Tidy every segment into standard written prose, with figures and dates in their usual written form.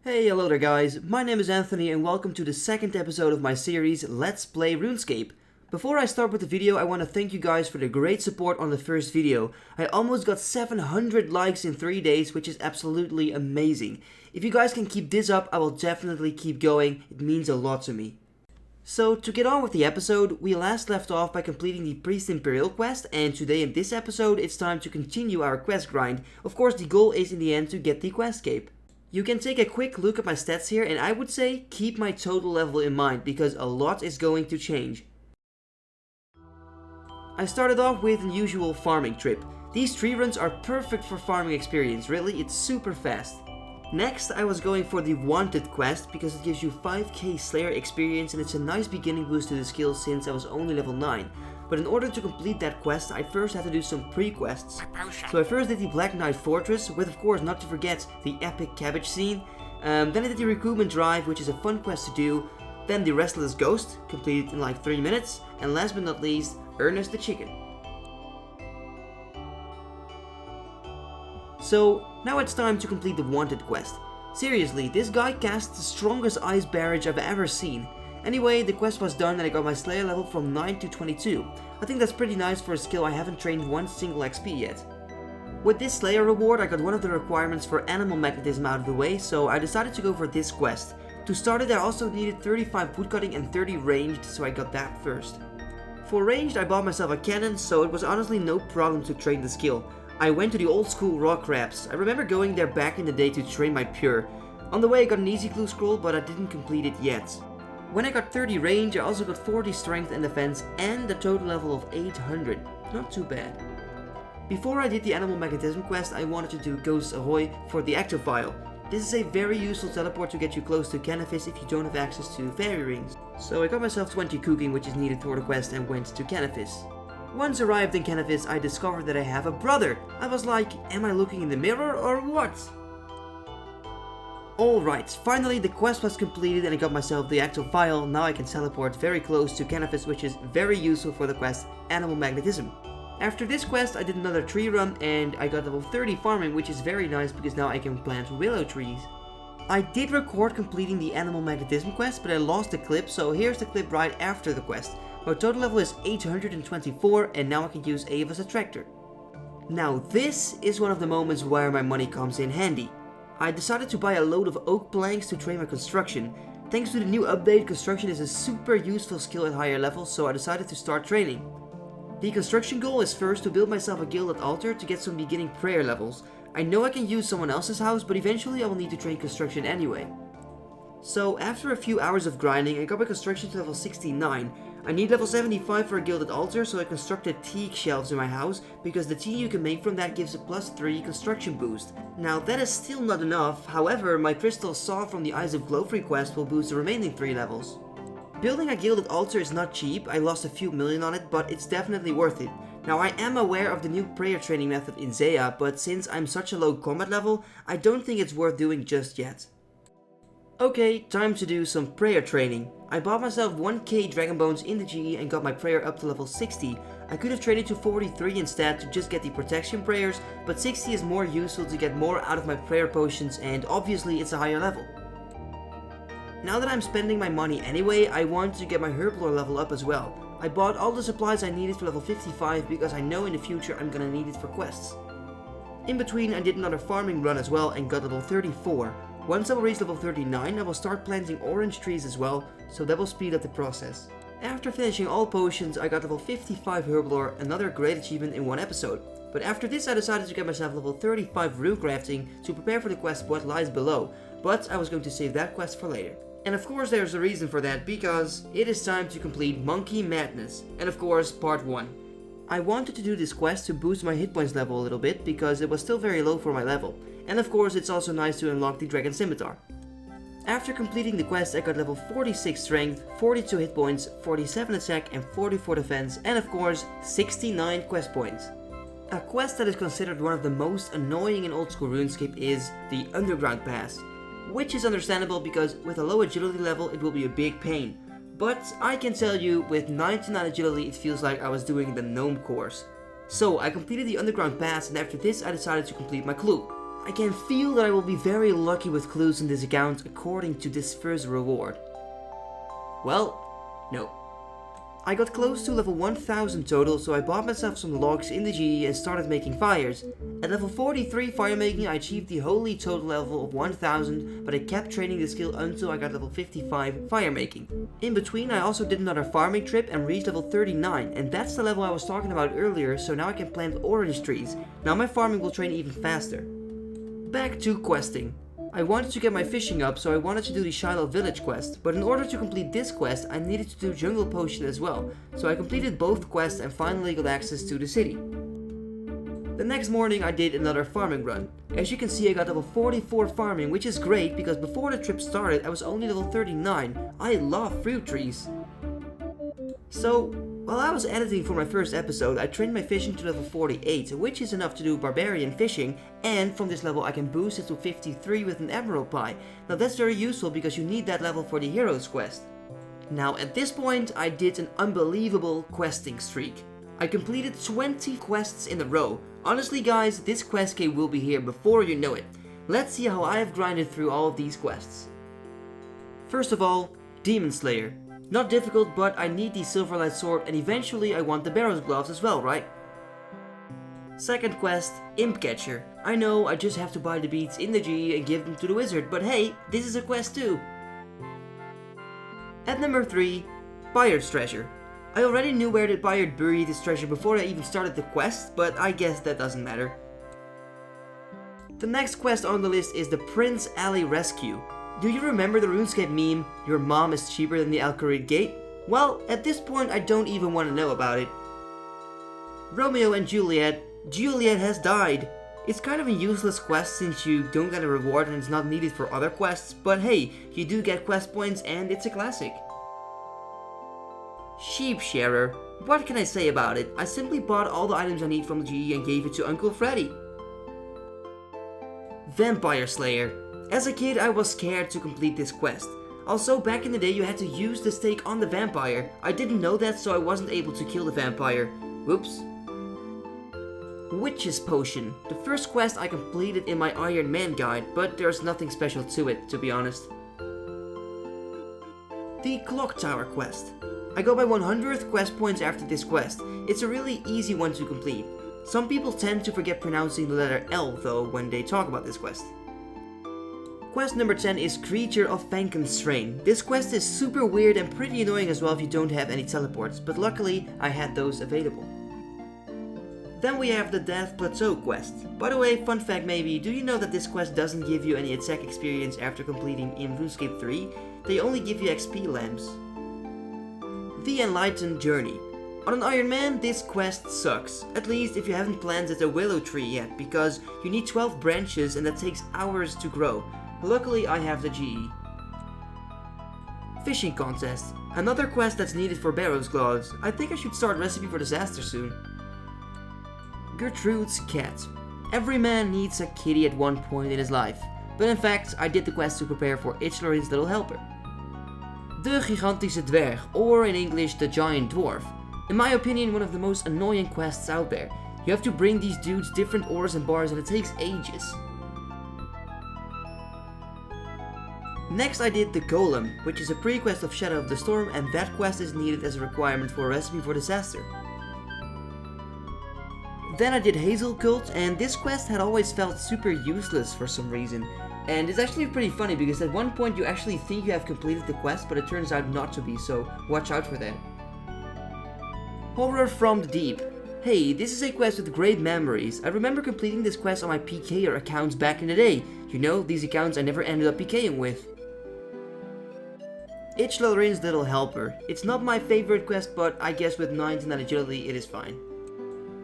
Hey, hello there guys, my name is Anthony and welcome to the second episode of my series Let's Play RuneScape. Before I start with the video, I want to thank you guys for the great support on the first video. I almost got 700 likes in 3 days, which is absolutely amazing. If you guys can keep this up, I will definitely keep going, it means a lot to me. So, to get on with the episode, we last left off by completing the Priest Imperial quest, and today in this episode it's time to continue our quest grind. Of course, the goal is in the end to get the Questscape. You can take a quick look at my stats here, and I would say keep my total level in mind because a lot is going to change. I started off with an usual farming trip. These tree runs are perfect for farming experience, really, it's super fast. Next I was going for the Wanted quest because it gives you 5k Slayer experience and it's a nice beginning boost to the skill since I was only level 9. But in order to complete that quest, I first had to do some pre-quests. So I first did the Black Knight Fortress, with of course not to forget the epic cabbage scene. Then I did the Recruitment Drive, which is a fun quest to do. Then the Restless Ghost, completed in like 3 minutes. And last but not least, Ernest the Chicken. So now it's time to complete the Wanted quest. Seriously, this guy casts the strongest ice barrage I've ever seen. Anyway, the quest was done and I got my Slayer level from 9 to 22. I think that's pretty nice for a skill I haven't trained one single XP yet. With this Slayer reward, I got one of the requirements for animal magnetism out of the way, so I decided to go for this quest. To start it, I also needed 35 woodcutting and 30 ranged, so I got that first. For ranged, I bought myself a cannon, so it was honestly no problem to train the skill. I went to the old school rock crabs. I remember going there back in the day to train my pure. On the way I got an easy clue scroll, but I didn't complete it yet. When I got 30 range, I also got 40 strength and defense and a total level of 800. Not too bad. Before I did the animal magnetism quest, I wanted to do Ghost Ahoy for the Actophile. This is a very useful teleport to get you close to Cannabis if you don't have access to fairy rings. So I got myself 20 cooking, which is needed for the quest, and went to Cannabis. Once arrived in Cannabis, I discovered that I have a brother. I was like, am I looking in the mirror or what? Alright, finally the quest was completed and I got myself the Actophile. Now I can teleport very close to Cannabis, which is very useful for the quest Animal Magnetism. After this quest I did another tree run and I got level 30 farming, which is very nice because now I can plant willow trees. I did record completing the Animal Magnetism quest, but I lost the clip, so here's the clip right after the quest. My total level is 824 and now I can use Eve as a tractor. Now this is one of the moments where my money comes in handy. I decided to buy a load of oak planks to train my construction. Thanks to the new update, construction is a super useful skill at higher levels, so I decided to start training. The construction goal is first to build myself a gilded altar to get some beginning prayer levels. I know I can use someone else's house, but eventually I will need to train construction anyway. So after a few hours of grinding, I got my construction to level 69. I need level 75 for a gilded altar, so I constructed teak shelves in my house, because the tea you can make from that gives a +3 construction boost. Now that is still not enough, however my crystal saw from the Eyes of Glowfree quest will boost the remaining 3 levels. Building a gilded altar is not cheap, I lost a few million on it, but it's definitely worth it. Now I am aware of the new prayer training method in Zea, but since I'm such a low combat level, I don't think it's worth doing just yet. Okay, time to do some prayer training. I bought myself 1k dragon bones in the GE and got my prayer up to level 60. I could have traded to 43 instead to just get the protection prayers, but 60 is more useful to get more out of my prayer potions and obviously it's a higher level. Now that I'm spending my money anyway, I want to get my herblore level up as well. I bought all the supplies I needed for level 55 because I know in the future I'm gonna need it for quests. In between I did another farming run as well and got level 34. Once I will reach level 39, I will start planting orange trees as well, so that will speed up the process. After finishing all potions, I got level 55 herblore, another great achievement in one episode. But after this I decided to get myself level 35 rune crafting to prepare for the quest What Lies Below, but I was going to save that quest for later. And of course there's a reason for that, because it is time to complete Monkey Madness, and of course part 1. I wanted to do this quest to boost my hit points level a little bit, because it was still very low for my level. And of course it's also nice to unlock the Dragon Scimitar. After completing the quest I got level 46 strength, 42 hit points, 47 attack and 44 defense, and of course 69 quest points. A quest that is considered one of the most annoying in old school RuneScape is the Underground Pass. Which is understandable because with a low agility level it will be a big pain. But I can tell you, with 99 agility it feels like I was doing the gnome course. So I completed the Underground Pass and after this I decided to complete my clue. I can feel that I will be very lucky with clues in this account according to this first reward. Well, no. I got close to level 1000 total, so I bought myself some logs in the GE and started making fires. At level 43 firemaking I achieved the holy total level of 1000, but I kept training the skill until I got level 55 firemaking. In between I also did another farming trip and reached level 39, and that's the level I was talking about earlier, so now I can plant orange trees. Now my farming will train even faster. Back to questing. I wanted to get my fishing up, so I wanted to do the Shiloh Village quest, but in order to complete this quest I needed to do Jungle Potion as well, so I completed both quests and finally got access to the city. The next morning I did another farming run. As you can see I got level 44 farming, which is great because before the trip started I was only level 39. I love fruit trees. So, while I was editing for my first episode, I trained my fishing to level 48, which is enough to do barbarian fishing, and from this level I can boost it to 53 with an emerald pie. Now that's very useful because you need that level for the heroes quest. Now at this point I did an unbelievable questing streak. I completed 20 quests in a row. Honestly guys, this quest cave will be here before you know it. Let's see how I have grinded through all of these quests. First of all, Demon Slayer. Not difficult, but I need the Silverlight Sword and eventually I want the Barrow's Gloves as well, right? Second quest, Imp Catcher. I know I just have to buy the beads in the GE and give them to the wizard, but hey, this is a quest too. At number 3, Pirate's Treasure. I already knew where the pirate buried his treasure before I even started the quest, but I guess that doesn't matter. The next quest on the list is the Prince Alley Rescue. Do you remember the RuneScape meme, your mom is cheaper than the Alcarid Gate? Well, at this point I don't even want to know about it. Romeo and Juliet. Juliet has died. It's kind of a useless quest since you don't get a reward and it's not needed for other quests, but hey, you do get quest points and it's a classic. Sheep Sharer. What can I say about it? I simply bought all the items I need from the GE and gave it to Uncle Freddy. Vampire Slayer. As a kid I was scared to complete this quest. Also, back in the day you had to use the stake on the vampire. I didn't know that, so I wasn't able to kill the vampire. Whoops. Witch's Potion. The first quest I completed in my Iron Man guide, but there's nothing special to it, to be honest. The Clock Tower quest. I got my 100th quest points after this quest. It's a really easy one to complete. Some people tend to forget pronouncing the letter L though when they talk about this quest. Quest number 10 is Creature of Frankenstrain. This quest is super weird and pretty annoying as well if you don't have any teleports, but luckily I had those available. Then we have the Death Plateau quest. By the way, fun fact maybe, do you know that this quest doesn't give you any attack experience after completing in RuneScape 3? They only give you XP lamps. The Enlightened Journey. On an Iron Man, this quest sucks. At least if you haven't planted a willow tree yet, because you need 12 branches and that takes hours to grow. Luckily I have the GE. Fishing Contest. Another quest that's needed for Barrow's Gloves. I think I should start Recipe for Disaster soon. Gertrude's Cat. Every man needs a kitty at one point in his life. But in fact, I did the quest to prepare for Itchlorin's Little Helper. De Gigantische Dwerg, or in English, the Giant Dwarf. In my opinion, one of the most annoying quests out there. You have to bring these dudes different ores and bars and it takes ages. Next I did the Golem, which is a pre-quest of Shadow of the Storm, and that quest is needed as a requirement for a Recipe for Disaster. Then I did Hazel Cult, and this quest had always felt super useless for some reason. And it's actually pretty funny because at one point you actually think you have completed the quest, but it turns out not to be, so watch out for that. Horror from the Deep. Hey, this is a quest with great memories. I remember completing this quest on my PKer accounts back in the day. You know, these accounts I never ended up PKing with. Itchlorin's Little Helper. It's not my favorite quest, but I guess with 99 agility it is fine.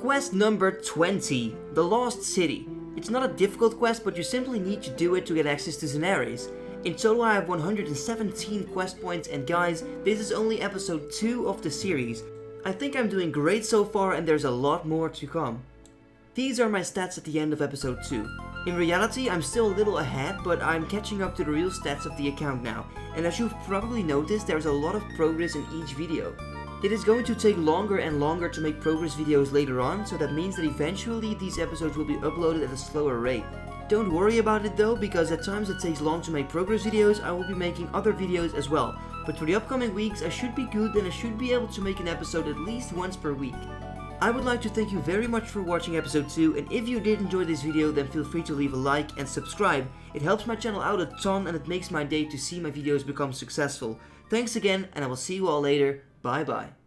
Quest number 20. The Lost City. It's not a difficult quest, but you simply need to do it to get access to diaries. In total I have 117 quest points, and guys, this is only episode 2 of the series. I think I'm doing great so far and there's a lot more to come. These are my stats at the end of episode 2. In reality, I'm still a little ahead, but I'm catching up to the real stats of the account now, and as you've probably noticed, there's a lot of progress in each video. It is going to take longer and longer to make progress videos later on, so that means that eventually these episodes will be uploaded at a slower rate. Don't worry about it though, because at times it takes long to make progress videos. I will be making other videos as well. But for the upcoming weeks I should be good and I should be able to make an episode at least once per week. I would like to thank you very much for watching episode 2, and if you did enjoy this video then feel free to leave a like and subscribe. It helps my channel out a ton and it makes my day to see my videos become successful. Thanks again, and I will see you all later. Bye bye.